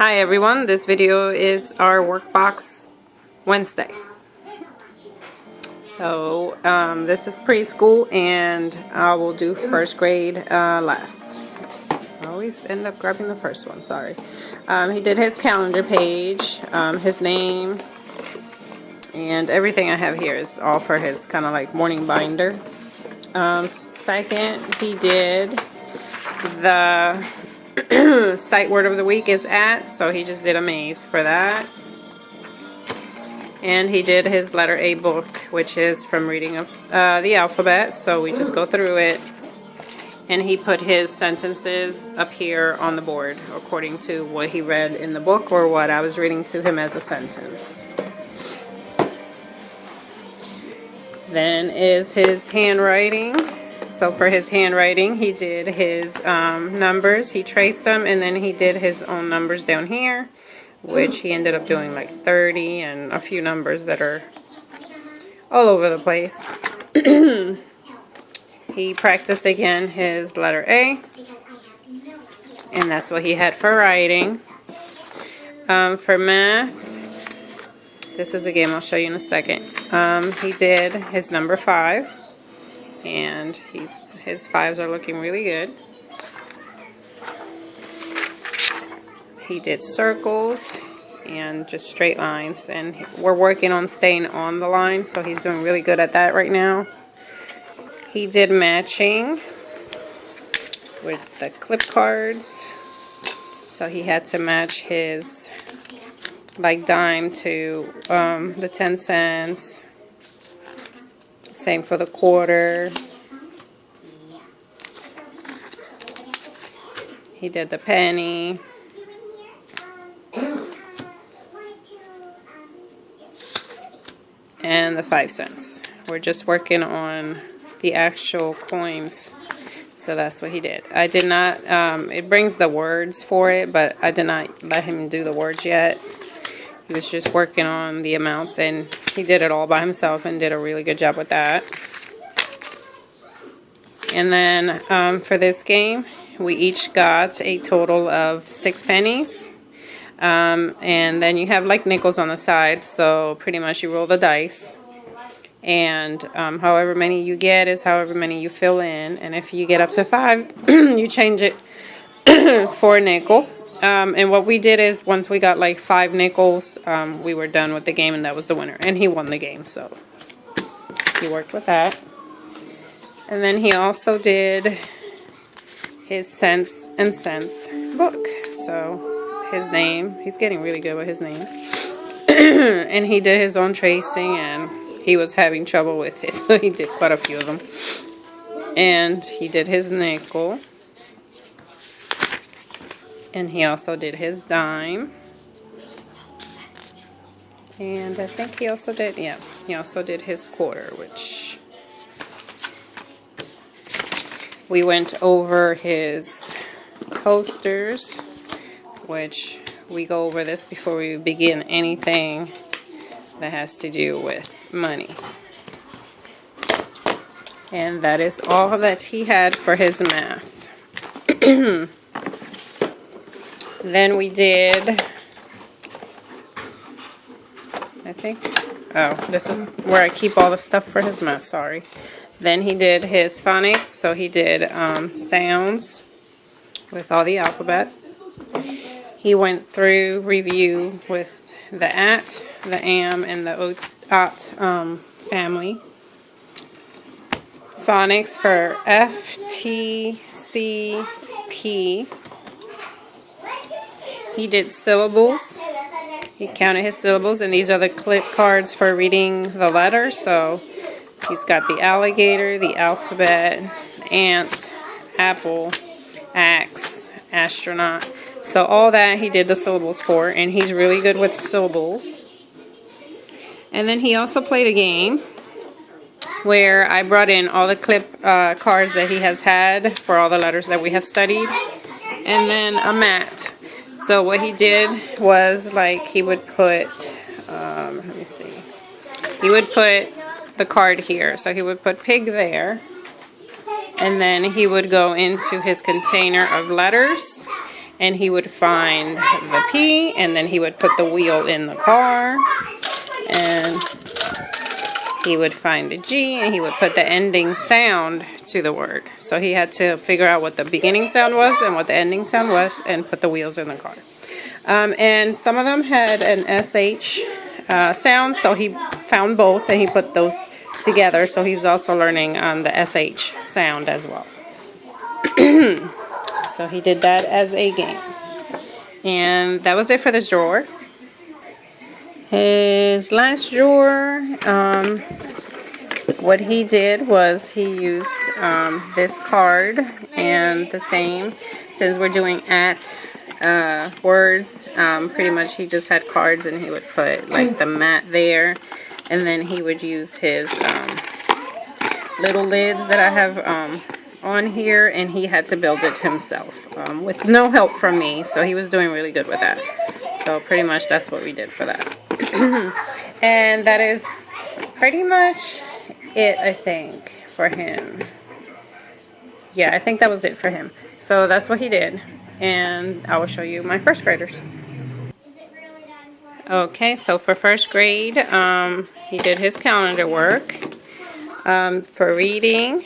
Hi everyone, this video is our workbox Wednesday. So this is preschool and I will do first grade last. I always end up grabbing the first one, sorry. He did his calendar page, his name, and everything I have here is all for his kind of like morning binder. Second, he did the sight word of the week is at, so he just did a maze for that. And he did his letter A book, which is from reading of the alphabet, so we just go through it. And he put his sentences up here on the board according to what he read in the book or what I was reading to him as a sentence. Then is his handwriting. So for his handwriting, he did his numbers, he traced them, and then he did his own numbers down here, which he ended up doing like 30 and a few numbers that are all over the place. He practiced again his letter A, and that's what he had for writing. For math, this is a game I'll show you in a second. He did his number 5. And his 5s are looking really good. He did circles and just straight lines, and we're working on staying on the line, so he's doing really good at that right now. He did matching with the clip cards, so he had to match his like dime to the 10 cents. Same for the quarter. He did the penny. And the 5 cents. We're just working on the actual coins. So that's what he did. I did not, it brings the words for it, but I did not let him do the words yet. He was just working on the amounts, and he did it all by himself and did a really good job with that. And then for this game, we each got a total of 6 pennies. And then you have like nickels on the side, so pretty much you roll the dice. And however many you get is however many you fill in. And if you get up to 5, you change it for a nickel. And what we did is once we got like 5 nickels, we were done with the game, and that was the winner. And he won the game, so he worked with that. And then he also did his cents and cents book. So his name, he's getting really good with his name. And he did his own tracing, and he was having trouble with it, so he did quite a few of them. And he did his nickel. And he also did his dime. And I think he also did, yeah, he also did his quarter, which we went over his posters, which we go over this before we begin anything that has to do with money. And that is all that he had for his math. Then we did, I think, oh, this is where I keep all the stuff for his math, sorry. Then he did his phonics, so he did sounds with all the alphabet. He went through review with the at, the am, and the ot family. Phonics for F, T, C, P. He did syllables. He counted his syllables, and these are the clip cards for reading the letters. So he's got the alligator, the alphabet, ant, apple, axe, astronaut. So all that he did the syllables for, and he's really good with syllables. And then he also played a game where I brought in all the clip cards that he has had for all the letters that we have studied, and then a mat. So what he did was, like, he would put, let me see, he would put the card here. So he would put pig there, and then he would go into his container of letters, and he would find the P, and then he would put the wheel in the car, and he would find a G, and he would put the ending sound to the word. So he had to figure out what the beginning sound was and what the ending sound was, and put the wheels in the car. And some of them had an SH sound, so he found both, and he put those together. So he's also learning the SH sound as well. So he did that as a game. And that was it for this drawer. His last drawer, what he did was he used this card, and the same, since we're doing at words, pretty much he just had cards, and he would put like the mat there, and then he would use his little lids that I have on here, and he had to build it himself with no help from me, so he was doing really good with that. So pretty much that's what we did for that. And that is pretty much it, I think, for him. Yeah, I think that was it for him. So that's what he did, and I will show you my first graders. Okay, so for first grade, he did his calendar work. For reading,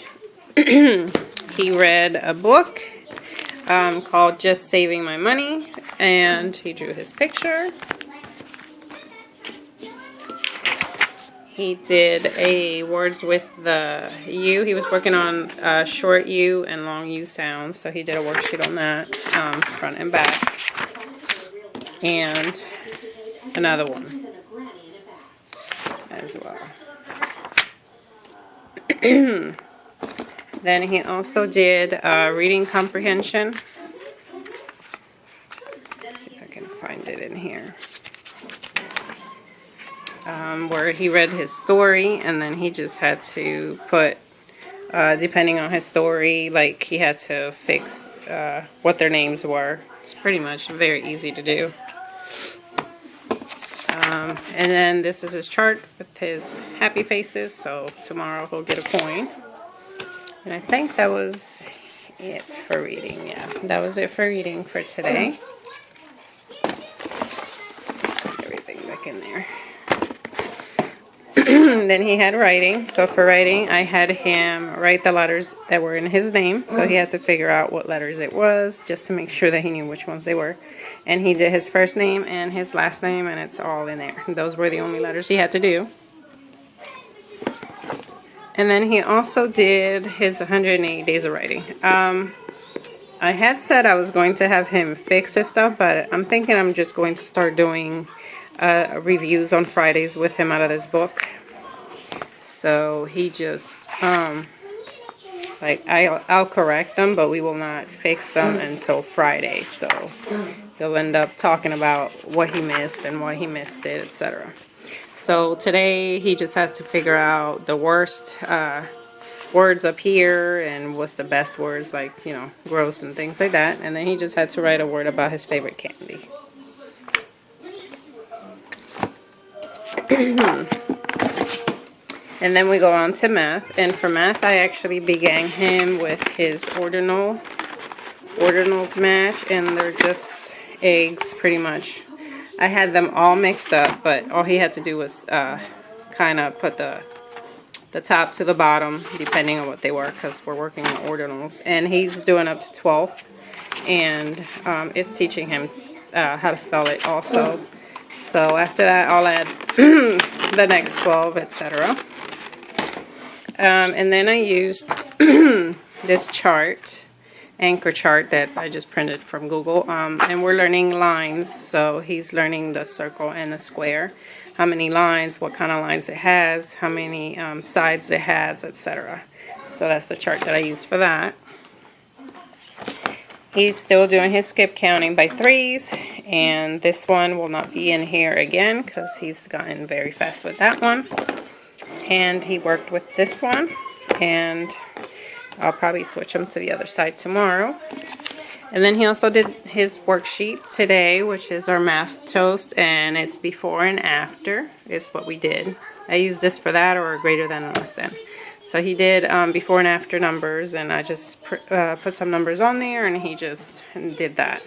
he read a book called Just Saving My Money, and he drew his picture. He did a words with the U. He was working on short U and long U sounds, so he did a worksheet on that, front and back. And another one as well. Then he also did reading comprehension. Let's see if I can find it in here. Where he read his story, and then he just had to put, depending on his story, like he had to fix what their names were. It's pretty much very easy to do. And then this is his chart with his happy faces, so tomorrow he'll get a coin. And I think that was it for reading. Yeah, that was it for reading for today. Put everything back in there. Then he had writing. So for writing, I had him write the letters that were in his name. So he had to figure out what letters it was, just to make sure that he knew which ones they were. And he did his first name and his last name, and it's all in there. Those were the only letters he had to do. And then he also did his 180 days of writing. I had said I was going to have him fix his stuff, but I'm thinking I'm just going to start doing reviews on Fridays with him out of this book. So he just, like, I'll correct them, but we will not fix them until Friday. So he'll end up talking about what he missed and why he missed it, etc. So today he just has to figure out the worst words up here and what's the best words, like, you know, gross and things like that. And then he just had to write a word about his favorite candy. And then we go on to math. And for math, I actually began him with his ordinals match, and they're just eggs pretty much. I had them all mixed up, but all he had to do was kind of put the top to the bottom, depending on what they were, because we're working on ordinals. And he's doing up to 12, and it's teaching him how to spell it also. So after that, I'll add the next 12, etc. And then I used this chart, anchor chart, that I just printed from Google. And we're learning lines, so he's learning the circle and the square. How many lines, what kind of lines it has, how many sides it has, etc. So that's the chart that I use for that. He's still doing his skip counting by threes, and this one will not be in here again because he's gotten very fast with that one. And he worked with this one, and I'll probably switch him to the other side tomorrow. And then he also did his worksheet today, which is our math toast, and it's before and after is what we did. I used this for that, or greater than and less than. So he did before and after numbers, and I just put some numbers on there, and he just did that.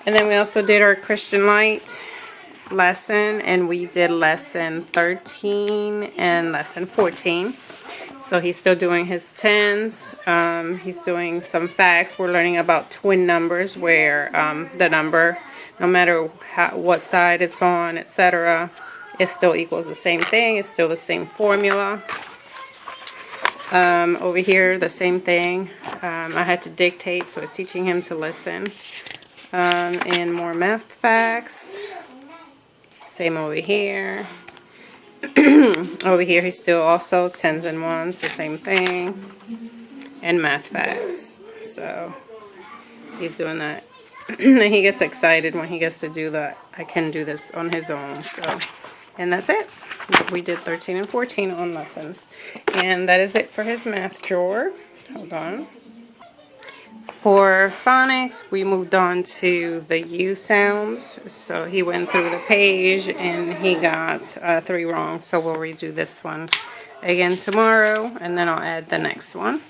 And then we also did our Christian Light lesson, and we did lesson 13 and lesson 14. So he's still doing his tens. He's doing some facts. We're learning about twin numbers, where the number, no matter what side it's on, etc., it still equals the same thing. It's still the same formula. Over here, the same thing. I had to dictate, so it's teaching him to listen. And more math facts. Same over here. Over here, he's still also tens and ones, the same thing. And math facts. So he's doing that. He gets excited when he gets to do that. I can do this on his own. So, and that's it. We did 13 and 14 on lessons. And that is it for his math drawer. Hold on. For phonics, we moved on to the U sounds. So he went through the page and he got 3 wrong. So we'll redo this one again tomorrow, and then I'll add the next one.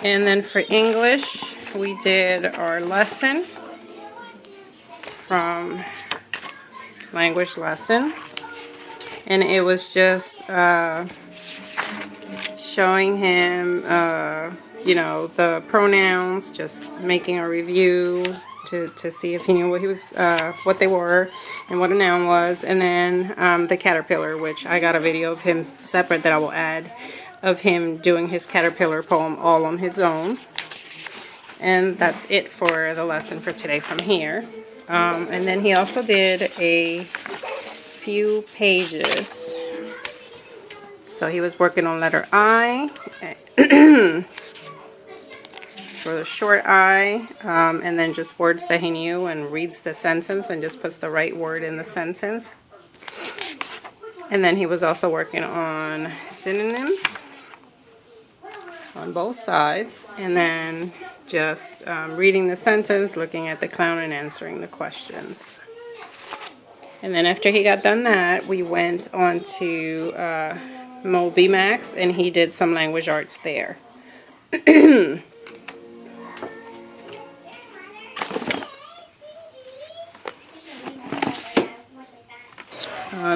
And then for English, we did our lesson from Language Lessons. And it was just showing him, you know, the pronouns, just making a review to see if he knew what he was, what they were and what a noun was. And then the caterpillar, which I got a video of him separate that I will add, of him doing his caterpillar poem all on his own. And that's it for the lesson for today from here. And then he also did a few pages. So he was working on letter I for the short I, and then just words that he knew, and reads the sentence and just puts the right word in the sentence. And then he was also working on synonyms on both sides, and then just reading the sentence, looking at the clown, and answering the questions. And then after he got done that, we went on to Moby Max, and he did some language arts there.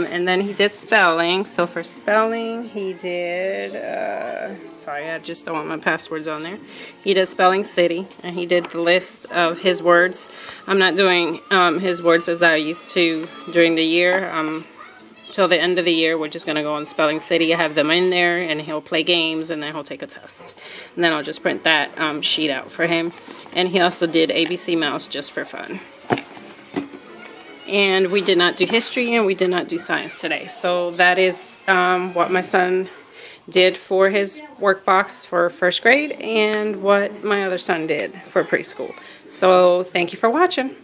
And then he did spelling. So for spelling, he did, sorry, I just don't want my passwords on there. He did Spelling City, and he did the list of his words. I'm not doing his words as I used to during the year. Till the end of the year, we're just going to go on Spelling City. I have them in there, and he'll play games, and then he'll take a test. And then I'll just print that sheet out for him. And he also did ABC Mouse just for fun. And we did not do history, and we did not do science today. So that is what my son did for his workbox for first grade, and what my other son did for preschool. So thank you for watching.